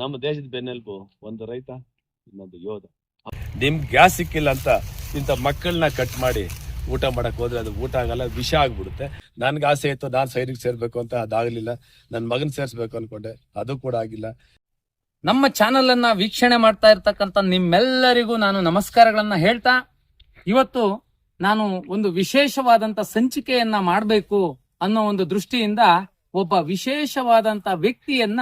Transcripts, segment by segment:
ನಮ್ಮ ದೇಶದ ಬೆನ್ನೆಲುಬು ಒಂದು ರೈತ, ಇನ್ನೊಂದು ಯೋಧ. ನಿಮ್ಗೆ ಗ್ಯಾಸ್ ಸಿಕ್ಕಿಲ್ಲ ಅಂತ ಇಂಥ ಮಕ್ಕಳನ್ನ ಕಟ್ ಮಾಡಿ ಊಟ ಮಾಡಕ್ ಹೋದ್ರೆ ಅದು ಊಟ ಆಗಲ್ಲ, ವಿಷ ಆಗ್ಬಿಡುತ್ತೆ. ನನ್ಗೆ ಆಸೆ ಇತ್ತು ನಾನು ಸೈನಿಕ್ ಸೇರ್ಬೇಕು ಅಂತ, ಅದಾಗ್ಲಿಲ್ಲ. ನನ್ನ ಮಗನ್ ಸೇರ್ಸ್ಬೇಕು ಅನ್ಕೊಂಡೆ, ಅದು ಕೂಡ ಆಗಿಲ್ಲ. ನಮ್ಮ ಚಾನೆಲ್ ಅನ್ನ ವೀಕ್ಷಣೆ ಮಾಡ್ತಾ ಇರ್ತಕ್ಕಂಥ ನಿಮ್ಮೆಲ್ಲರಿಗೂ ನಾನು ನಮಸ್ಕಾರಗಳನ್ನ ಹೇಳ್ತಾ, ಇವತ್ತು ನಾನು ಒಂದು ವಿಶೇಷವಾದಂತ ಸಂಚಿಕೆಯನ್ನ ಮಾಡಬೇಕು ಅನ್ನೋ ಒಂದು ದೃಷ್ಟಿಯಿಂದ ಒಬ್ಬ ವಿಶೇಷವಾದಂತ ವ್ಯಕ್ತಿಯನ್ನ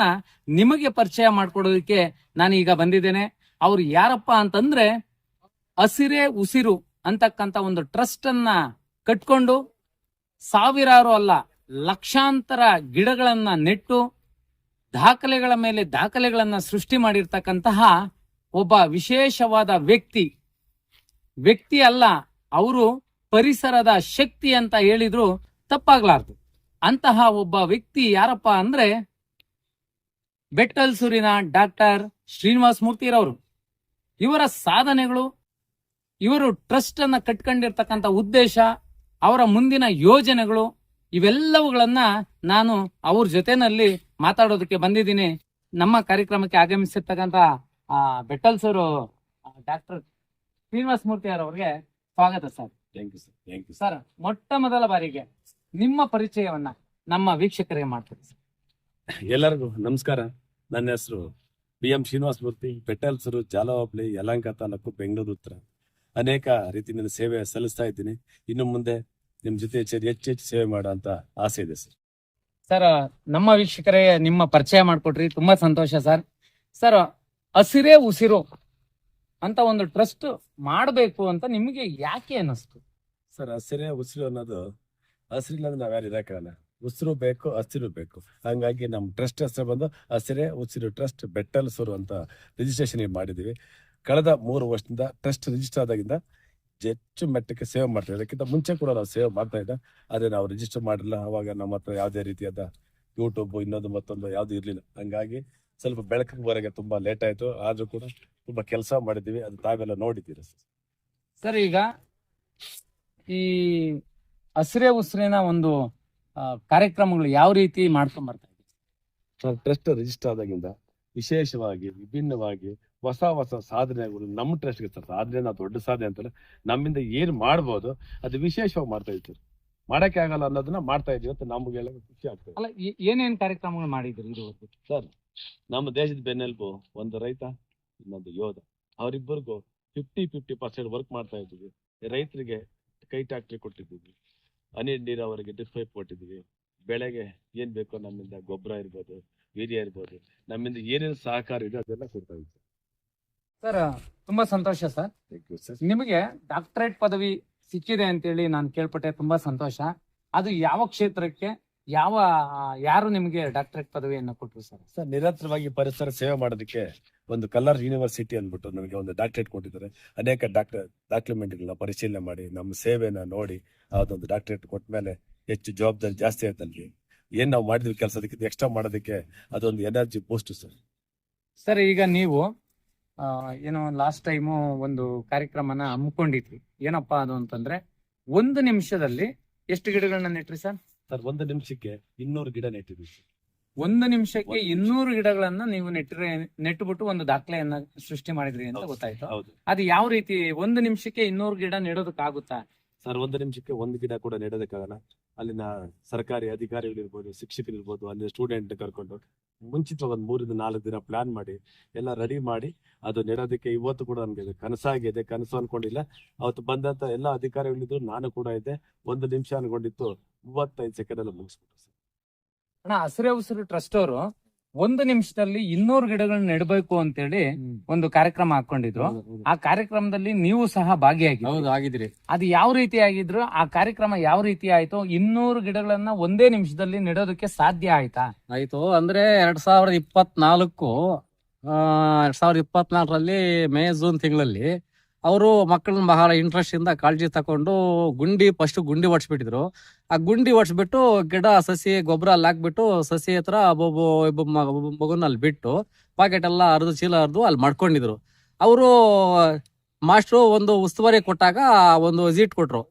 ನಿಮಗೆ ಪರಿಚಯ ಮಾಡ್ಕೊಡೋದಕ್ಕೆ ನಾನು ಈಗ ಬಂದಿದ್ದೇನೆ. ಅವ್ರು ಯಾರಪ್ಪ ಅಂತಂದ್ರೆ, ಹಸಿರೇ ಉಸಿರು ಅಂತಕ್ಕಂತ ಒಂದು ಟ್ರಸ್ಟ್ ಅನ್ನ ಕಟ್ಕೊಂಡು ಸಾವಿರಾರು ಅಲ್ಲ ಲಕ್ಷಾಂತರ ಗಿಡಗಳನ್ನ ನೆಟ್ಟು ದಾಖಲೆಗಳ ಮೇಲೆ ದಾಖಲೆಗಳನ್ನ ಸೃಷ್ಟಿ ಮಾಡಿರ್ತಕ್ಕಂತಹ ಒಬ್ಬ ವಿಶೇಷವಾದ ವ್ಯಕ್ತಿ ಅಲ್ಲ, ಅವರು ಪರಿಸರದ ಶಕ್ತಿ ಅಂತ ಹೇಳಿದ್ರು ತಪ್ಪಾಗ್ಲಾರ್ದು. ಅಂತಹ ಒಬ್ಬ ವ್ಯಕ್ತಿ ಯಾರಪ್ಪ ಅಂದ್ರೆ ಬೆಟ್ಟಲ್ಸೂರಿನ ಡಾಕ್ಟರ್ ಶ್ರೀನಿವಾಸ ಮೂರ್ತಿರವರು. ಇವರ ಸಾಧನೆಗಳು, ಇವರು ಟ್ರಸ್ಟ್ ಅನ್ನ ಕಟ್ಕೊಂಡಿರ್ತಕ್ಕಂಥ ಉದ್ದೇಶ, ಅವರ ಮುಂದಿನ ಯೋಜನೆಗಳು, ಇವೆಲ್ಲವುಗಳನ್ನ ನಾನು ಅವ್ರ ಜೊತೆನಲ್ಲಿ ಮಾತಾಡೋದಕ್ಕೆ ಬಂದಿದ್ದೀನಿ. ನಮ್ಮ ಕಾರ್ಯಕ್ರಮಕ್ಕೆ ಆಗಮಿಸಿರ್ತಕ್ಕಂಥ ಬೆಟ್ಟಲ್ಸೂರು ಡಾಕ್ಟರ್ ಶ್ರೀನಿವಾಸ ಮೂರ್ತಿ ಅವರಿಗೆ ಸ್ವಾಗತ sir. Thank you sir. Thank you sir. ಮೊಟ್ಟ ಮೊದಲ ಬಾರಿಗೆ ನಿಮ್ಮ ಪರಿಚಯವನ್ನ ನಮ್ಮ ವೀಕ್ಷಕರಿಗೆ ಮಾಡ್ತೀವಿ ಸರ್. ಎಲ್ಲರಿಗೂ ನಮಸ್ಕಾರ. ನನ್ನ ಹೆಸರು BM ಶ್ರೀನಿವಾಸ ಮೂರ್ತಿ, ಬೆಟ್ಟಲ್ಸೂರು, ಜಾಲವಾಪ್ಲಿ, ಯಲಹಂಕ ತಾಲೂಕು, ಬೆಂಗಳೂರು ಉತ್ತರ. ಅನೇಕ ರೀತಿಯಿಂದ ಸೇವೆ ಸಲ್ಲಿಸ್ತಾ ಇದ್ದೀನಿ. ಇನ್ನು ಮುಂದೆ ನಿಮ್ ಜೊತೆ ಹೆಚ್ಚು ಸೇವೆ ಮಾಡೋ ಅಂತ ಆಸೆ ಇದೆ ಸರ್. ಸರ್, ನಮ್ಮ ವೀಕ್ಷಕರೇ ನಿಮ್ಮ ಪರಿಚಯ ಮಾಡಿಕೊಟ್ರಿ, ತುಂಬಾ ಸಂತೋಷ ಸರ್. ಸರ್, ಹಸಿರೇ ಉಸಿರು ಅಂತ ಒಂದು ಟ್ರಸ್ಟ್ ಮಾಡಬೇಕು ಅಂತ ನಿಮಗೆ ಯಾಕೆ ಅನ್ನಿಸ್ತು ಸರ್? ಹಸಿರೇ ಉಸಿರು ಅನ್ನೋದು, ಹಸಿರಿಲ್ಲ ಅಂದ್ರೆ ನಾವ್ಯಾರು ಇರಕ್ಕಾಗಲ್ಲ. ಉಸಿರು ಬೇಕು, ಹಸಿರು ಬೇಕು. ಹಂಗಾಗಿ ನಮ್ಮ ಟ್ರಸ್ಟ್ ಹೆಸರು ಬಂದು ಹಸಿರೇ ಉಸಿರು ಟ್ರಸ್ಟ್ ಬೆಟ್ಟಲ್ಸೂರು ಅಂತ ರಿಜಿಸ್ಟ್ರೇಷನ್ ಮಾಡಿದೀವಿ. ಕಳೆದ 3 ವರ್ಷದಿಂದ ಟ್ರಸ್ಟ್ ರಿಜಿಸ್ಟರ್ ಆದಾಗಿಂದ ಹೆಚ್ಚು ಮಟ್ಟಕ್ಕೆ ಸೇವೆ ಮಾಡ್ತಾ ಇದಕ್ಕಿಂತ ಮುಂಚೆ ಕೂಡ ನಾವು ಸೇವೆ ಮಾಡ್ತಾ ಇದ್ದ. ಅದೇ ನಾವು ರಿಜಿಸ್ಟರ್ ಮಾಡಿಲ್ಲ, ಅವಾಗ ನಮ್ಮ ಹತ್ರ ಯಾವುದೇ ರೀತಿಯಾದ ಯೂಟ್ಯೂಬ್ ಇನ್ನೊಂದು ಮತ್ತೊಂದು ಯಾವ್ದು ಇರ್ಲಿಲ್ಲ. ಹಂಗಾಗಿ ಸ್ವಲ್ಪ ಬೆಳಕಿಗೆ ಬರೋಕೆ ತುಂಬಾ ಲೇಟ್ ಆಯ್ತು. ಆದ್ರೂ ಕೂಡ ತುಂಬಾ ಕೆಲಸ ಮಾಡಿದೀವಿ, ಅದು ತಾವೆಲ್ಲ ನೋಡಿದ್ದೀರ ಸರ್. ಈಗ ಈ ಹಸಿರೇ ಉಸಿರಿನ ಒಂದು ಕಾರ್ಯಕ್ರಮಗಳು ಯಾವ ರೀತಿ ಮಾಡ್ಕೊಂಡ್ ಬರ್ತಾ ಇದೆ ಸರ್? ಟ್ರಸ್ಟ್ ರಿಜಿಸ್ಟರ್ ಆದಾಗಿಂದ ವಿಶೇಷವಾಗಿ ವಿಭಿನ್ನವಾಗಿ ಹೊಸ ಸಾಧನೆಗಳು ನಮ್ಮ ಟ್ರಸ್ಟ್ಗೆ ಸರ್. ಸಾಧನೆ ನಾವು ದೊಡ್ಡ ಸಾಧನೆ ಅಂತಲ್ಲ, ನಮ್ಮಿಂದ ಏನ್ ಮಾಡ್ಬೋದು ಅದು ವಿಶೇಷವಾಗಿ ಮಾಡ್ತಾ ಇದ್ದೀವಿ. ಮಾಡಕ್ಕೆ ಆಗಲ್ಲ ಅನ್ನೋದನ್ನ ಮಾಡ್ತಾ ಇದೀವಿ ಅಂತ ನಮ್ಗೆಲ್ಲ ಖುಷಿ ಆಗ್ತದೆ. ಅಲ್ಲ, ಏನೇನ್ ಕಾರ್ಯಕ್ರಮಗಳು ಮಾಡಿದ್ರಿ ಇದುವರೆಗೂ ಸರ್? ನಮ್ಮ ದೇಶದ ಬೆನ್ನೆಲುಬು ಒಂದು ರೈತ, ಇನ್ನೊಂದು ಯೋಧ. ಅವರಿಬ್ಬರಿಗೂ 50% ವರ್ಕ್ ಮಾಡ್ತಾ ಇದ್ದೀವಿ. ರೈತರಿಗೆ ಕೈ ಟ್ಯಾಕ್ಟ್ರಿ ಕೊಟ್ಟಿದ್ದೀವಿ, ಹನಿ ನೀರಾವರಿಗೆ ಡ್ರಿಪ್ ಪೈಪ್ ಕೊಟ್ಟಿದ್ದೀವಿ. ಬೆಳೆಗೆ ಏನ್ ಬೇಕೋ ನಮ್ಮಿಂದ ಗೊಬ್ಬರ ಇರ್ಬೋದು, ವೀರ್ಯ ಇರ್ಬೋದು, ನಮ್ಮಿಂದ ಏನೇನು ಸಹಕಾರ ಇದೆ ಅದೆಲ್ಲ ಕೊಡ್ತಾ ಇದ್ದೀವಿ ಸರ್. ತುಂಬಾ ಸಂತೋಷ ಸರ್. ನಿಮಗೆ ಡಾಕ್ಟರೇಟ್ ಪದವಿ ಸಿಕ್ಕಿದೆ ಅಂತೇಳಿ ನಾನು ಕೇಳ್ಪಟ್ಟೆ, ತುಂಬಾ ಸಂತೋಷ. ಅದು ಯಾವ ಕ್ಷೇತ್ರಕ್ಕೆ, ಯಾರು ನಿಮಗೆ ಡಾಕ್ಟರೇಟ್ ಪದವಿಯನ್ನು ಕೊಟ್ಟರು ಸರ್? ಸರ್, ನಿರಂತರವಾಗಿ ಪರಿಸರ ಸೇವೆ ಮಾಡೋದಕ್ಕೆ ಒಂದು ಕಲ್ಲರ್ ಯೂನಿವರ್ಸಿಟಿ ಅಂದ್ಬಿಟ್ಟು ನಮಗೆ ಒಂದು ಡಾಕ್ಟರೇಟ್ ಕೊಟ್ಟಿದ್ದಾರೆ. ಅನೇಕ ಡಾಕ್ಯುಮೆಂಟ್ಗಳನ್ನ ಪರಿಶೀಲನೆ ಮಾಡಿ ನಮ್ಮ ಸೇವೆನ ನೋಡಿ ಅದೊಂದು ಡಾಕ್ಟರೇಟ್ ಕೊಟ್ಟ ಮೇಲೆ ಹೆಚ್ಚು ಜವಾಬ್ದಾರಿ ಜಾಸ್ತಿ ಆಯ್ತು ನಮಗೆ. ಏನ್ ನಾವು ಮಾಡಿದ್ವಿ ಕೆಲಸದಕ್ಕೆ ಎಕ್ಸ್ಟ್ರಾ ಮಾಡೋದಕ್ಕೆ ಅದೊಂದು ಎನರ್ಜಿ ಬೂಸ್ಟ್ ಸರ್. ಸರ್, ಈಗ ನೀವು ಏನೋ ಲಾಸ್ಟ್ ಟೈಮು ಒಂದು ಕಾರ್ಯಕ್ರಮನ ಹಮ್ಮಿಕೊಂಡಿದ್ವಿ. ಏನಪ್ಪಾ ಅದು ಅಂತಂದ್ರೆ, 1 ನಿಮಿಷದಲ್ಲಿ ಎಷ್ಟು ಗಿಡಗಳನ್ನ ನೆಟ್ರಿ ಸರ್? ಸರ್, 1 ನಿಮಿಷಕ್ಕೆ 200 ಗಿಡ ನೆಟ್ಟಿದ್ವಿ. 1 ನಿಮಿಷಕ್ಕೆ 200 ಗಿಡಗಳನ್ನ ನೀವು ನೆಟ್ಟುಬಿಟ್ಟು ಒಂದು ದಾಖಲೆಯನ್ನ ಸೃಷ್ಟಿ ಮಾಡಿದ್ರಿ ಅಂತ ಗೊತ್ತಾಯ್ತು. ಅದು ಯಾವ ರೀತಿ 1 ನಿಮಿಷಕ್ಕೆ 200 ಗಿಡ ನೆಡೋದಕ್ಕಾಗುತ್ತಾ ಸರ್? 1 ನಿಮಿಷಕ್ಕೆ 1 ಗಿಡ ಕೂಡ ನೆಡೋದಕ್ಕಾಗಲ್ಲ. ಅಲ್ಲಿನ ಸರ್ಕಾರಿ ಅಧಿಕಾರಿಗಳಿರ್ಬೋದು, ಶಿಕ್ಷಕರಿರ್ಬೋದು, ಅಲ್ಲಿ ಸ್ಟೂಡೆಂಟ್ ಕರ್ಕೊಂಡು ಮುಂಚಿತವಾಗಿ 3 ರಿಂದ 4 ದಿನ ಪ್ಲಾನ್ ಮಾಡಿ ಎಲ್ಲ ರೆಡಿ ಮಾಡಿ ಅದು ನೆಡೋದಕ್ಕೆ ಇವತ್ತು ಕೂಡ ನಮ್ಗೆ ಕನಸಾಗಿದೆ. ಕನಸು ಅನ್ಕೊಂಡಿಲ್ಲ. ಅವತ್ತು ಬಂದಂತ ಎಲ್ಲ ಅಧಿಕಾರಿಗಳಿದ್ರು, ನಾನು ಕೂಡ ಇದ್ದೆ. 1 ನಿಮಿಷ ಅನ್ಕೊಂಡಿತ್ತು, 35 ಸೆಕೆಂಡ್ ಅಲ್ಲಿ ಮುಗಿಸ್ಬಿಟ್ಟು ಸರ್. ಅಣ್ಣ, ಹಸಿರೇ ಉಸಿರು ಟ್ರಸ್ಟ್ ಅವರು 1 ನಿಮಿಷದಲ್ಲಿ 200 ಗಿಡಗಳನ್ನ ನೆಡಬೇಕು ಅಂತೇಳಿ ಒಂದು ಕಾರ್ಯಕ್ರಮ ಹಾಕೊಂಡಿದ್ರು. ಆ ಕಾರ್ಯಕ್ರಮದಲ್ಲಿ ನೀವು ಸಹ ಭಾಗಿಯಾಗಿದ್ರಿ. ಅದು ಯಾವ ರೀತಿ ಆಗಿದ್ರು? ಆ ಕಾರ್ಯಕ್ರಮ ಯಾವ ರೀತಿ ಆಯ್ತು? 200 ಗಿಡಗಳನ್ನ 1 ನಿಮಿಷದಲ್ಲಿ ನೆಡೋದಕ್ಕೆ ಸಾಧ್ಯ ಆಯ್ತಾ? ಆಯ್ತು ಅಂದ್ರೆ 2024ರಲ್ಲಿ ಮೇ ಜೂನ್ ತಿಂಗಳಲ್ಲಿ ಅವರು ಮಕ್ಕಳನ್ನ ಬಹಳ ಇಂಟ್ರೆಸ್ಟ್ ಇಂದ ಕಾಳಜಿ ತಕೊಂಡು ಫಸ್ಟ್ ಗುಂಡಿ ಹೊಡ್ಸ್ಬಿಟ್ಟಿದ್ರು. ಆ ಗುಂಡಿ ಹೊಡ್ಸ್ಬಿಟ್ಟು ಗಿಡ ಸಸಿ ಗೊಬ್ಬರ ಅಲ್ಲಿ ಹಾಕ್ಬಿಟ್ಟು ಸಸಿ ಹತ್ರ ಒಬ್ಬ ಮಗುನ ಅಲ್ಲಿ ಬಿಟ್ಟು ಪಾಕೆಟ್ ಎಲ್ಲ ಚೀಲ ಹರಿದು ಅಲ್ಲಿ ಮಾಡ್ಕೊಂಡಿದ್ರು. ಅವರು ಮಾಸ್ಟ್ರು ಒಂದು ಉಸ್ತುವಾರಿ ಕೊಟ್ಟಾಗ ಒಂದು ವಿಸಿಟ್ ಕೊಟ್ರು.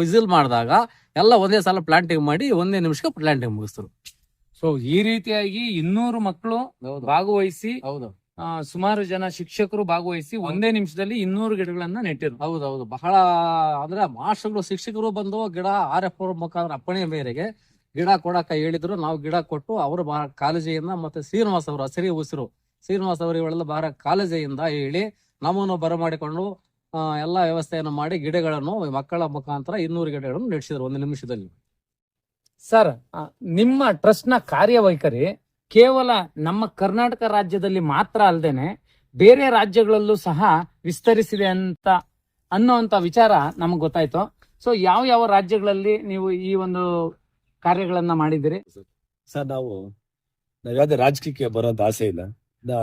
ವಿಸಿಲ್ ಮಾಡಿದಾಗ ಎಲ್ಲ ಒಂದೇ ಸಲ ಪ್ಲಾಂಟಿಂಗ್ ಮಾಡಿ 1 ನಿಮಿಷಕ್ಕೆ ಪ್ಲಾಂಟಿಂಗ್ ಮುಗಿಸ್ತರು. ಸೊ ಈ ರೀತಿಯಾಗಿ 200 ಮಕ್ಕಳು ಭಾಗವಹಿಸಿ ಹೌದು ಸುಮಾರು ಜನ ಶಿಕ್ಷಕರು ಭಾಗವಹಿಸಿ ಒಂದೇ ನಿಮಿಷದಲ್ಲಿ 200 ಗಿಡಗಳನ್ನ ನೆಟ್ಟಿರು. ಹೌದೌದು ಬಹಳ ಅಂದ್ರೆ ಮಾಸ್ಟರ್ಗಳು ಶಿಕ್ಷಕರು ಬಂದು ಗಿಡ RF ಮುಖಾಂತರ ಅಪ್ಪಣೆ ಮೇರೆಗೆ ಗಿಡ ಕೊಡಕ ಹೇಳಿದ್ರು. ನಾವು ಗಿಡ ಕೊಟ್ಟು ಅವರು ಬಹಳ ಕಾಳಜಿಯಿಂದ ಮತ್ತೆ ಶ್ರೀನಿವಾಸ್ ಅವರು ಹಸಿರಿ ಉಸಿರು ಶ್ರೀನಿವಾಸ್ ಅವರು ಇವೆಲ್ಲ ಬಹಳ ಕಾಳಜಿಯಿಂದ ಹೇಳಿ ನಮ್ಮನ್ನು ಬರಮಾಡಿಕೊಂಡು ಎಲ್ಲಾ ವ್ಯವಸ್ಥೆಯನ್ನು ಮಾಡಿ ಗಿಡಗಳನ್ನು ಮಕ್ಕಳ ಮುಖಾಂತರ 200 ಗಿಡಗಳನ್ನು ನೆಡ್ಸಿದ್ರು ಒಂದು ನಿಮಿಷದಲ್ಲಿ. ಸರ್, ನಿಮ್ಮ ಟ್ರಸ್ಟ್ ನ ಕಾರ್ಯವೈಖರಿ ಕೇವಲ ನಮ್ಮ ಕರ್ನಾಟಕ ರಾಜ್ಯದಲ್ಲಿ ಮಾತ್ರ ಅಲ್ಲದೇನೆ ಬೇರೆ ರಾಜ್ಯಗಳಲ್ಲೂ ಸಹ ವಿಸ್ತರಿಸಿದೆ ಅನ್ನೋಂತ ವಿಚಾರ ನಮಗ್ ಗೊತ್ತಾಯ್ತು. ಸೊ ಯಾವ ರಾಜ್ಯಗಳಲ್ಲಿ ನೀವು ಈ ಒಂದು ಕಾರ್ಯಗಳನ್ನ ಮಾಡಿದಿರಿ? ಸರ್ ನಾವು ಯಾವ್ದೇ ರಾಜಕೀಯಕ್ಕೆ ಬರೋಂತ ಆಸೆ ಇಲ್ಲ.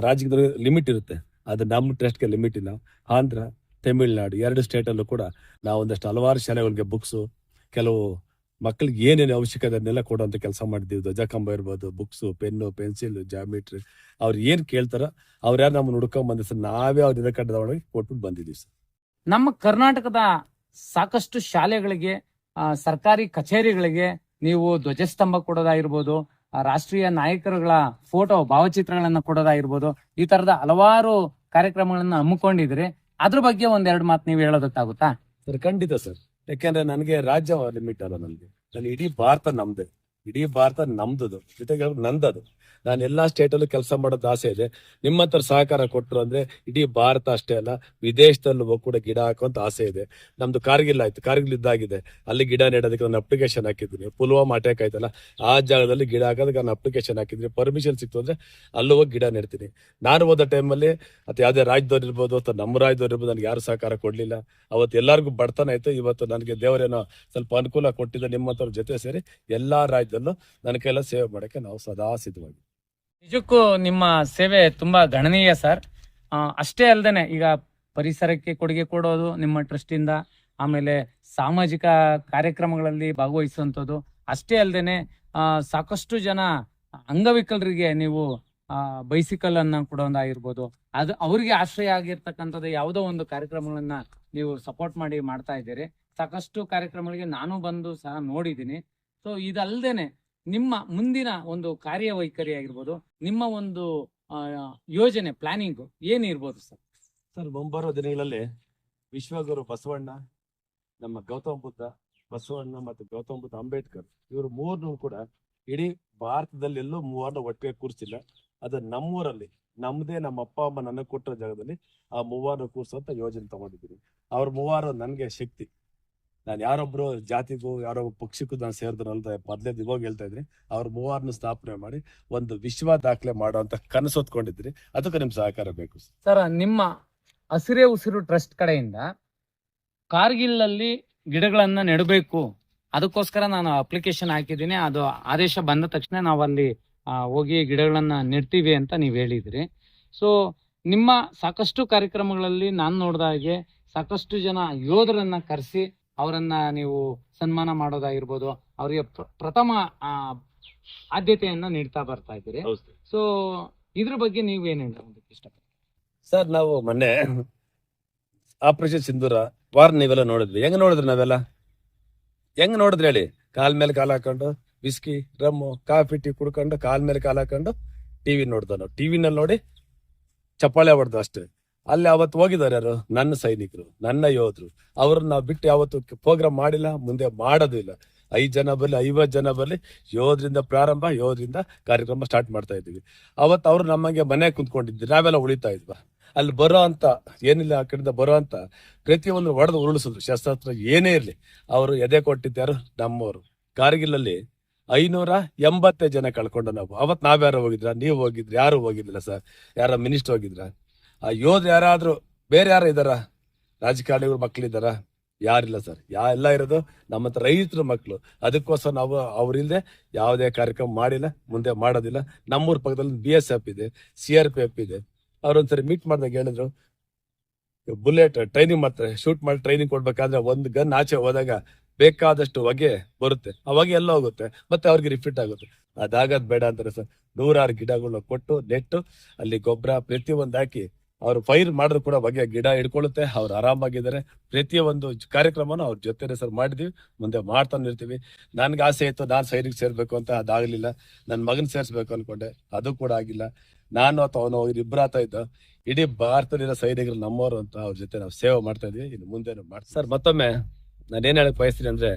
ರಾಜಕೀಯದ ಲಿಮಿಟ್ ಇರುತ್ತೆ, ಅದು ನಮ್ಮ ಟ್ರಸ್ಟ್ಗೆ ಲಿಮಿಟ್ ಇಲ್ಲ. ಆಂಧ್ರ, ತಮಿಳ್ನಾಡು 2 ಸ್ಟೇಟಲ್ಲೂ ಕೂಡ ನಾವು ಒಂದಷ್ಟು ಹಲವಾರು ಶಾಲೆಗಳಿಗೆ ಬುಕ್ಸು, ಕೆಲವು ಮಕ್ಕಳಿಗೆ ಏನೇನು ಅವಶ್ಯಕತೆ ಅದನ್ನೆಲ್ಲ ಕೊಡುವಂತ ಕೆಲಸ ಮಾಡಿದ್ದೀವಿ. ಧ್ವಜಕಂಬ ಇರ್ಬೋದು, ಬುಕ್ಸು, ಪೆನ್ನು, ಪೆನ್ಸಿಲ್, ಜಾಮಿಟ್ರಿ, ಅವ್ರು ಏನ್ ಕೇಳ್ತಾರ ಅವ್ರು ಯಾರು ನಮ್ಮನ್ನು ಹುಡ್ಕೊಂಡ್ ಬಂದ ಸರ್, ನಾವೇ ಅವ್ರ ಇದಕ್ಕೆ ಕೊಟ್ಬಿಟ್ಟು ಬಂದಿದ್ದೀವಿ ಸರ್. ನಮ್ಮ ಕರ್ನಾಟಕದ ಸಾಕಷ್ಟು ಶಾಲೆಗಳಿಗೆ, ಸರ್ಕಾರಿ ಕಚೇರಿಗಳಿಗೆ ನೀವು ಧ್ವಜಸ್ತಂಭ ಕೊಡೋದಾಗಿರ್ಬೋದು, ರಾಷ್ಟ್ರೀಯ ನಾಯಕರುಗಳ ಫೋಟೋ ಭಾವಚಿತ್ರಗಳನ್ನ ಕೊಡೋದಾಗಿರ್ಬೋದು, ಈ ತರದ ಹಲವಾರು ಕಾರ್ಯಕ್ರಮಗಳನ್ನ ಹಮ್ಮಿಕೊಂಡಿದ್ರಿ. ಅದ್ರ ಬಗ್ಗೆ 1-2 ಮಾತು ನೀವು ಹೇಳೋದಕ್ಕಾಗುತ್ತಾ? ಸರ್ ಖಂಡಿತ ಸರ್. ಯಾಕೆಂದ್ರೆ ನನಗೆ ರಾಜ್ಯ ಲಿಮಿಟ್ ಅಲ್ಲ, ನನಗೆ ಇಡೀ ಭಾರತ ನಮ್ದೆ, ಇಡೀ ಭಾರತ ನಮ್ದು, ಜೊತೆಗೆ ನಂದದು. ನಾನು ಎಲ್ಲಾ ಸ್ಟೇಟಲ್ಲೂ ಕೆಲಸ ಮಾಡೋದು ಆಸೆ ಇದೆ. ನಿಮ್ಮಂತರ ಸಹಕಾರ ಕೊಟ್ಟರು ಅಂದ್ರೆ ಇಡೀ ಭಾರತ ಅಷ್ಟೇ ಅಲ್ಲ, ವಿದೇಶದಲ್ಲೂ ಕೂಡ ಗಿಡ ಹಾಕುವಂತ ಆಸೆ ಇದೆ. ನಮ್ದು ಕಾರ್ಗಿಲ್ ಆಯ್ತು, ಕಾರ್ಗಿಲ್ ಇದ್ದಾಗಿದೆ, ಅಲ್ಲಿ ಗಿಡ ನೆಡೋದಕ್ಕೆ ನಾನು ಅಪ್ಲಿಕೇಶನ್ ಹಾಕಿದ್ದೀನಿ. ಪುಲ್ವಾಮಾ ಅಟ್ಯಾಕ್ ಆಯ್ತಲ್ಲ, ಆ ಜಾಗದಲ್ಲಿ ಗಿಡ ಹಾಕೋದಕ್ಕೆ ನಾನು ಅಪ್ಲಿಕೇಶನ್ ಹಾಕಿದ್ದೀನಿ. ಪರ್ಮಿಷನ್ ಸಿಕ್ತು ಅಂದ್ರೆ ಅಲ್ಲೂ ಹೋಗಿ ಗಿಡ ನೆಡ್ತೀನಿ. ನಾನು ಹೋದ ಟೈಮಲ್ಲಿ ಅಥವಾ ಯಾವುದೇ ರಾಜ್ಯದವ್ರು ಇರ್ಬೋದು ಅಥವಾ ನಮ್ಮ ರಾಜ್ಯದವ್ರು ಇರ್ಬೋದು, ನನಗೆ ಯಾರು ಸಹಕಾರ ಕೊಡ್ಲಿಲ್ಲ. ಅವತ್ತು ಎಲ್ಲರಿಗೂ ಬಡತನ ಆಯ್ತು. ಇವತ್ತು ನನಗೆ ದೇವರೇನೋ ಸ್ವಲ್ಪ ಅನುಕೂಲ ಕೊಟ್ಟಿದ್ದ. ನಿಮ್ಮಂತವ್ರ ಜೊತೆ ಸೇರಿ ಎಲ್ಲಾ ರಾಜ್ಯದಲ್ಲೂ ನನ್ನ ಕೈಲ ಸೇವೆ ಮಾಡಕ್ಕೆ ನಾವು ಸದಾ ಸಿದ್ಧವಾಗಿ. ನಿಜಕ್ಕೂ ನಿಮ್ಮ ಸೇವೆ ತುಂಬಾ ಗಣನೀಯ ಸರ್. ಅಷ್ಟೇ ಅಲ್ಲದೇನೆ ಈಗ ಪರಿಸರಕ್ಕೆ ಕೊಡುಗೆ ಕೊಡೋದು ನಿಮ್ಮ ಟ್ರಸ್ಟ್ ಇಂದ, ಆಮೇಲೆ ಸಾಮಾಜಿಕ ಕಾರ್ಯಕ್ರಮಗಳಲ್ಲಿ ಭಾಗವಹಿಸುವಂಥದ್ದು ಅಷ್ಟೇ ಅಲ್ಲದೇನೆ ಸಾಕಷ್ಟು ಜನ ಅಂಗವಿಕಲರಿಗೆ ನೀವು ಬೈಸಿಕಲ್ ಅನ್ನ ಕೊಡೋದಾಗಿರ್ಬೋದು, ಅದು ಅವರಿಗೆ ಆಶ್ರಯ ಆಗಿರ್ತಕ್ಕಂಥದ್ದು ಯಾವುದೋ ಒಂದು ಕಾರ್ಯಕ್ರಮಗಳನ್ನ ನೀವು ಸಪೋರ್ಟ್ ಮಾಡಿ ಮಾಡ್ತಾ ಇದ್ದೀರಿ. ಸಾಕಷ್ಟು ಕಾರ್ಯಕ್ರಮಗಳಿಗೆ ನಾನು ಬಂದು ಸಹ ನೋಡಿದ್ದೀನಿ. ಸೊ ಇದಲ್ದೇನೆ ನಿಮ್ಮ ಮುಂದಿನ ಒಂದು ಕಾರ್ಯವೈಖರಿ ಆಗಿರ್ಬೋದು, ನಿಮ್ಮ ಒಂದು ಯೋಜನೆ ಪ್ಲಾನಿಂಗ್ ಏನಿರ್ಬೋದು ಸರ್? ಸರ್, ಮುಂಬರುವ ದಿನಗಳಲ್ಲಿ ವಿಶ್ವಗುರು ಬಸವಣ್ಣ, ನಮ್ಮ ಗೌತಮ ಬುದ್ಧ, ಬಸವಣ್ಣ ಮತ್ತು ಗೌತಮ ಬುದ್ಧ, ಅಂಬೇಡ್ಕರ್, ಇವರು ಮೂರನ್ನು ಕೂಡ ಇಡೀ ಭಾರತದಲ್ಲಿ ಎಲ್ಲೂ ಮೂವರನ್ನ ಒಟ್ಟಿಗೆ ಕೂರಿಸಿಲ್ಲ. ಅದು ನಮ್ಮೂರಲ್ಲಿ, ನಮ್ದೇ ನಮ್ಮ ಅಪ್ಪ ಅಮ್ಮ ನನಗೆ ಕೊಟ್ಟಿರೋ ಜಾಗದಲ್ಲಿ ಆ ಮೂವರನ್ನು ಕೂರಿಸುವಂತ ಯೋಜನೆ ತಗೊಂಡಿದ್ದೀನಿ. ಅವ್ರ ಮೂವರು ನನಗೆ ಶಕ್ತಿ. ನಾನು ಯಾರೊಬ್ರು ಜಾತಿಗೂ ಯಾರೊಬ್ಬ ಪಕ್ಷಕ್ಕೂ ನಾನು ಸೇರಿದ್ರಲ್ಲ, ಮೊದಲೇ ಇವಾಗ ಹೇಳ್ತಾ ಇದ್ರಿ, ಅವ್ರ ಮೂವರನ್ನು ಸ್ಥಾಪನೆ ಮಾಡಿ ಒಂದು ವಿಶ್ವ ದಾಖಲೆ ಮಾಡುವಂತ ಕನಸು ಹೊತ್ಕೊಂಡಿದ್ರಿ. ಅದಕ್ಕೆ ನಿಮ್ ಸಹಕಾರ ಬೇಕು ಸರ್. ನಿಮ್ಮ ಹಸಿರೇ ಉಸಿರು ಟ್ರಸ್ಟ್ ಕಡೆಯಿಂದ ಕಾರ್ಗಿಲ್ ಅಲ್ಲಿ ಗಿಡಗಳನ್ನ ನೆಡಬೇಕು, ಅದಕ್ಕೋಸ್ಕರ ನಾನು ಅಪ್ಲಿಕೇಶನ್ ಹಾಕಿದ್ದೀನಿ. ಅದು ಆದೇಶ ಬಂದ ತಕ್ಷಣ ನಾವು ಅಲ್ಲಿ ಹೋಗಿ ಗಿಡಗಳನ್ನ ನೆಡ್ತೀವಿ ಅಂತ ನೀವು ಹೇಳಿದ್ರಿ. ಸೊ ನಿಮ್ಮ ಸಾಕಷ್ಟು ಕಾರ್ಯಕ್ರಮಗಳಲ್ಲಿ ನಾನು ನೋಡಿದ ಹಾಗೆ ಸಾಕಷ್ಟು ಜನ ಯೋಧರನ್ನ ಕರೆಸಿ ಅವರನ್ನ ನೀವು ಸನ್ಮಾನ ಮಾಡೋದಾಗಿರ್ಬೋದು, ಅವರಿಗೆ ಪ್ರಥಮ ಆದ್ಯತೆಯನ್ನ ನೀಡ್ತಾ ಬರ್ತಾ ಇದ್ದೀರಿ. ಸೊ ಇದ್ರ ಬಗ್ಗೆ ನೀವೇನು ಹೇಳೋದಕ್ಕೆ ಇಷ್ಟಪಡ್ತೀರಿ ಸರ್? ನಾವು ಮೊನ್ನೆ ಆಪರೇಷನ್ ಸಿಂಧೂರ ವಾರ್ ನೀವೆಲ್ಲ ನೋಡಿದ್ವಿ. ಹೆಂಗ್ ನೋಡಿದ್ರಿ ನಾವೆಲ್ಲ? ಹೆಂಗ್ ನೋಡಿದ್ರಿ ಹೇಳಿ? ಕಾಲ್ ಮೇಲೆ ಕಾಲ್ ಹಾಕೊಂಡು ಬಿಸ್ಕಿ, ರಮ್ಮು, ಕಾಫಿ, ಟೀ ಕುಡ್ಕೊಂಡು ಕಾಲ್ ಮೇಲೆ ಕಾಲ್ ಹಾಕೊಂಡು ಟಿವಿ ನೋಡ್ದ. ನಾವು ಟಿವಿನಲ್ಲಿ ನೋಡಿ ಚಪ್ಪಾಳೆ ಹೊಡೆದು ಅಷ್ಟೇ. ಅಲ್ಲಿ ಅವತ್ತು ಹೋಗಿದ್ದಾರೆ ಯಾರು? ನನ್ನ ಸೈನಿಕರು, ನನ್ನ ಯೋಧರು. ಅವ್ರನ್ನ ನಾವು ಬಿಟ್ಟು ಯಾವತ್ತು ಪ್ರೋಗ್ರಾಮ್ ಮಾಡಿಲ್ಲ, ಮುಂದೆ ಮಾಡೋದು ಇಲ್ಲ. 5 ಜನ ಬರಲಿ, 50 ಜನ ಬರಲಿ, ಯೋಧರಿಂದ ಪ್ರಾರಂಭ, ಯೋಧರಿಂದ ಕಾರ್ಯಕ್ರಮ ಸ್ಟಾರ್ಟ್ ಮಾಡ್ತಾ ಇದ್ದೀವಿ. ಅವತ್ತು ಅವ್ರು ನಮಗೆ ಮನೆ ಕುಂತ್ಕೊಂಡಿದ್ವಿ, ನಾವೆಲ್ಲ ಉಳಿತಾ ಇದ್ವಾ. ಅಲ್ಲಿ ಬರೋ ಅಂತ ಏನಿಲ್ಲ, ಆ ಕಡೆಯಿಂದ ಬರೋ ಅಂತ ಪ್ರತಿಯೊಂದು ಹೊಡೆದು ಉರುಳಿಸಿದ್ರು. ಶಸ್ತ್ರಾಸ್ತ್ರ ಏನೇ ಇರ್ಲಿ ಅವರು ಎದೆ ಕೊಟ್ಟಿದ್ದಾರು ನಮ್ಮವರು. ಕಾರ್ಗಿಲಲ್ಲಿ 585 ಜನ ಕಳ್ಕೊಂಡು ನಾವು. ಅವತ್ ನಾವ್ಯಾರು ಹೋಗಿದ್ರ? ನೀವು ಹೋಗಿದ್ರಿ? ಯಾರು ಹೋಗಿದ್ದಿಲ್ಲ ಸರ್. ಯಾರ ಮಿನಿಸ್ಟರ್ ಹೋಗಿದ್ರ? ಆ ಯೋಧ ಯಾರಾದ್ರೂ ಬೇರೆ ಯಾರು ಇದಾರ? ರಾಜಕಾರಣಿಗಳ ಮಕ್ಳಿದಾರ? ಯಾರಿಲ್ಲ ಸರ್. ಎಲ್ಲ ಇರೋದು ನಮ್ಮ ರೈತರ ಮಕ್ಕಳು. ಅದಕ್ಕೋಸ್ಕರ ನಾವು ಅವ್ರಿಲ್ದೆ ಯಾವುದೇ ಕಾರ್ಯಕ್ರಮ ಮಾಡಿಲ್ಲ, ಮುಂದೆ ಮಾಡೋದಿಲ್ಲ. ನಮ್ಮೂರ್ ಪಕ್ಕದಲ್ಲಿ BSF ಇದೆ, CRPF ಇದೆ. ಅವ್ರೊಂದ್ಸರಿ ಮೀಟ್ ಮಾಡಿದಾಗ ಹೇಳಿದ್ರು, ಬುಲೆಟ್ ಟ್ರೈನಿಂಗ್ ಮಾಡ್ತಾರೆ, ಶೂಟ್ ಮಾಡಿ ಟ್ರೈನಿಂಗ್ ಕೊಡ್ಬೇಕಾದ್ರೆ ಒಂದು ಗನ್ ಆಚೆ ಹೋದಾಗ ಬೇಕಾದಷ್ಟು ಹೊಗೆ ಬರುತ್ತೆ. ಆ ಹೊಗೆ ಎಲ್ಲ ಹೋಗುತ್ತೆ, ಮತ್ತೆ ಅವ್ರಿಗೆ ರಿಫಿಟ್ ಆಗುತ್ತೆ. ಅದಾಗದ್ ಬೇಡ ಅಂತಾರೆ ಸರ್. 100 ಗಿಡಗಳನ್ನ ಕೊಟ್ಟು ನೆಟ್ಟು ಅಲ್ಲಿ ಗೊಬ್ಬರ ಪ್ರತಿಯೊಂದು ಹಾಕಿ ಅವ್ರು ಫೈರ್ ಮಾಡಿದ್ರು ಕೂಡ ಬಗ್ಗೆ ಗಿಡ ಹಿಡ್ಕೊಳ್ಳುತ್ತೆ. ಅವ್ರು ಆರಾಮಾಗಿದ್ದಾರೆ. ಪ್ರತಿಯೊಂದು ಕಾರ್ಯಕ್ರಮನೂ ಅವ್ರ ಜೊತೆ ಸರ್ ಮಾಡಿದ್ವಿ, ಮುಂದೆ ಮಾಡ್ತಾನೆ ಇರ್ತೀವಿ. ನನ್ಗೆ ಆಸೆ ಇತ್ತು, ನಾನು ಸೈನಿಕ ಸೇರ್ಬೇಕು ಅಂತ, ಅದಾಗ್ಲಿಲ್ಲ. ನನ್ನ ಮಗನ್ ಸೇರ್ಸ್ಬೇಕು ಅನ್ಕೊಂಡೆ, ಅದು ಕೂಡ ಆಗಿಲ್ಲ. ನಾನು ಅಥವಾ ಅವನು ಇಬ್ಬರಾತ ಇದ್ದ. ಇಡೀ ಭಾರತದಲ್ಲಿರೋ ಸೈನಿಕರು ನಮ್ಮವರು ಅಂತ ಅವ್ರ ಜೊತೆ ನಾವು ಸೇವೆ ಮಾಡ್ತಾ ಇದೀವಿ. ಇನ್ನು ಮುಂದೆ ಮಾಡ್ತೀವಿ ಸರ್. ಮತ್ತೊಮ್ಮೆ ನಾನು ಏನ್ ಹೇಳಕ್ ಬಯಸ್ತೀನಿ ಅಂದ್ರೆ,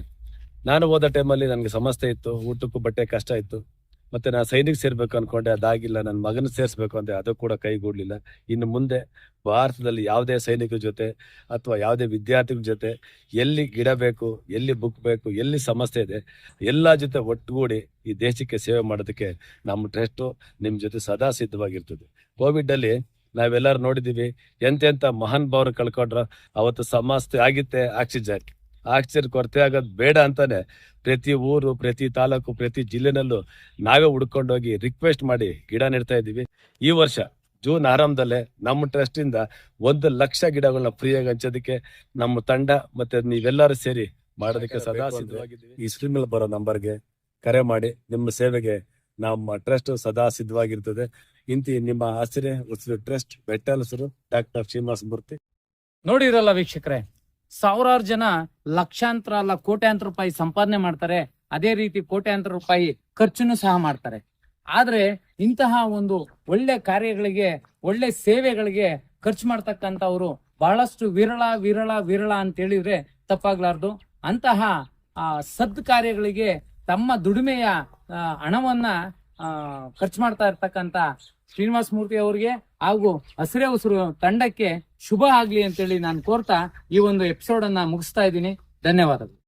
ನಾನು ಓದೋ ಟೈಮಲ್ಲಿ ನನಗೆ ಸಮಸ್ಯೆ ಇತ್ತು, ಊಟಕ್ಕೂ ಬಟ್ಟೆ ಕಷ್ಟ ಇತ್ತು. ಮತ್ತೆ ನಾನು ಸೈನಿಕ ಸೇರ್ಬೇಕು ಅನ್ಕೊಂಡೆ, ಅದಾಗಿಲ್ಲ. ನನ್ನ ಮಗನ ಸೇರ್ಸ್ಬೇಕು ಅಂದ್ರೆ ಅದು ಕೂಡ ಕೈಗೂಡ್ಲಿಲ್ಲ. ಇನ್ನು ಮುಂದೆ ಭಾರತದಲ್ಲಿ ಯಾವುದೇ ಸೈನಿಕರ ಜೊತೆ ಅಥವಾ ಯಾವುದೇ ವಿದ್ಯಾರ್ಥಿಗಳ ಜೊತೆ ಎಲ್ಲಿ ಗಿಡ ಬೇಕು, ಎಲ್ಲಿ ಬುಕ್ ಬೇಕು, ಎಲ್ಲಿ ಸಮಸ್ಯೆ ಇದೆ, ಎಲ್ಲಾ ಜೊತೆ ಒಟ್ಟುಗೂಡಿ ಈ ದೇಶಕ್ಕೆ ಸೇವೆ ಮಾಡೋದಕ್ಕೆ ನಮ್ಮ ಟ್ರಸ್ಟ್ ನಿಮ್ ಜೊತೆ ಸದಾ ಸಿದ್ಧವಾಗಿರ್ತದೆ. ಕೋವಿಡ್ ಅಲ್ಲಿ ನಾವೆಲ್ಲರೂ ನೋಡಿದೀವಿ, ಎಂತೆಂತ ಮಹಾನ್ ಭಾವರು ಕಳ್ಕೊಂಡ್ರ. ಅವತ್ತು ಸಮಸ್ಯೆ ಆಗಿತ್ತೆ ಆಕ್ಸಿಜನ್ ಕೊರತೆ ಆಗೋದು ಬೇಡ ಅಂತಾನೆ ಪ್ರತಿ ಊರು, ಪ್ರತಿ ತಾಲೂಕು, ಪ್ರತಿ ಜಿಲ್ಲೆನಲ್ಲೂ ನಾವೇ ಹುಡ್ಕೊಂಡೋಗಿ ರಿಕ್ವೆಸ್ಟ್ ಮಾಡಿ ಗಿಡ ನೆಡ್ತಾ ಇದ್ದೀವಿ. ಈ ವರ್ಷ ಜೂನ್ ಆರಂಭದಲ್ಲೇ ನಮ್ಮ ಟ್ರಸ್ಟ್ ಇಂದ 1,00,000 ಗಿಡಗಳನ್ನ ಫ್ರೀಯಾಗಿ ಹಂಚೋದಕ್ಕೆ ನಮ್ಮ ತಂಡ ಮತ್ತೆ ನೀವೆಲ್ಲರೂ ಸೇರಿ ಮಾಡೋದಕ್ಕೆ ಸದಾ ಸಿದ್ಧವಾಗಿದ್ದೀವಿ. ಈ ಸ್ಕ್ರೀನ್ ಮೇಲೆ ಬರೋ ನಂಬರ್ಗೆ ಕರೆ ಮಾಡಿ. ನಿಮ್ಮ ಸೇವೆಗೆ ನಮ್ಮ ಟ್ರಸ್ಟ್ ಸದಾ ಸಿದ್ಧವಾಗಿರ್ತದೆ. ಇಂತಿ ನಿಮ್ಮ ಹಸಿರೆ ಉಸಿರು ಟ್ರಸ್ಟ್, ಬೆಟ್ಟಲಸರು, ಡಾಕ್ಟರ್ ಶ್ರೀನಿವಾಸ ಮೂರ್ತಿ. ನೋಡಿರಲ್ಲ ವೀಕ್ಷಕರೇ, ಸಾವಿರಾರು ಜನ ಲಕ್ಷಾಂತರ ಅಲ್ಲ ಕೋಟ್ಯಾಂತರ ರೂಪಾಯಿ ಸಂಪಾದನೆ ಮಾಡ್ತಾರೆ. ಅದೇ ರೀತಿ ಕೋಟ್ಯಾಂತರ ರೂಪಾಯಿ ಖರ್ಚನ್ನು ಸಹ ಮಾಡ್ತಾರೆ. ಆದ್ರೆ ಇಂತಹ ಒಂದು ಒಳ್ಳೆ ಕಾರ್ಯಗಳಿಗೆ, ಒಳ್ಳೆ ಸೇವೆಗಳಿಗೆ ಖರ್ಚು ಮಾಡ್ತಕ್ಕಂಥವ್ರು ಬಹಳಷ್ಟು ವಿರಳ ಅಂತ ಹೇಳಿದ್ರೆ ತಪ್ಪಾಗ್ಲಾರ್ದು. ಅಂತಹ ಸದ್ ಕಾರ್ಯಗಳಿಗೆ ತಮ್ಮ ದುಡಿಮೆಯ ಹಣವನ್ನ ಖರ್ಚು ಮಾಡ್ತಾ ಇರ್ತಕ್ಕಂತ ಶ್ರೀನಿವಾಸ ಮೂರ್ತಿ ಅವರಿಗೆ ಹಾಗೂ ಹಸಿರೇ ಉಸಿರು ತಂಡಕ್ಕೆ ಶುಭ ಆಗ್ಲಿ ಅಂತೇಳಿ ನಾನು ಕೋರ್ತಾ ಈ ಒಂದು ಎಪಿಸೋಡ್ ಅನ್ನ ಮುಗಿಸ್ತಾ ಇದ್ದೀನಿ. ಧನ್ಯವಾದಗಳು.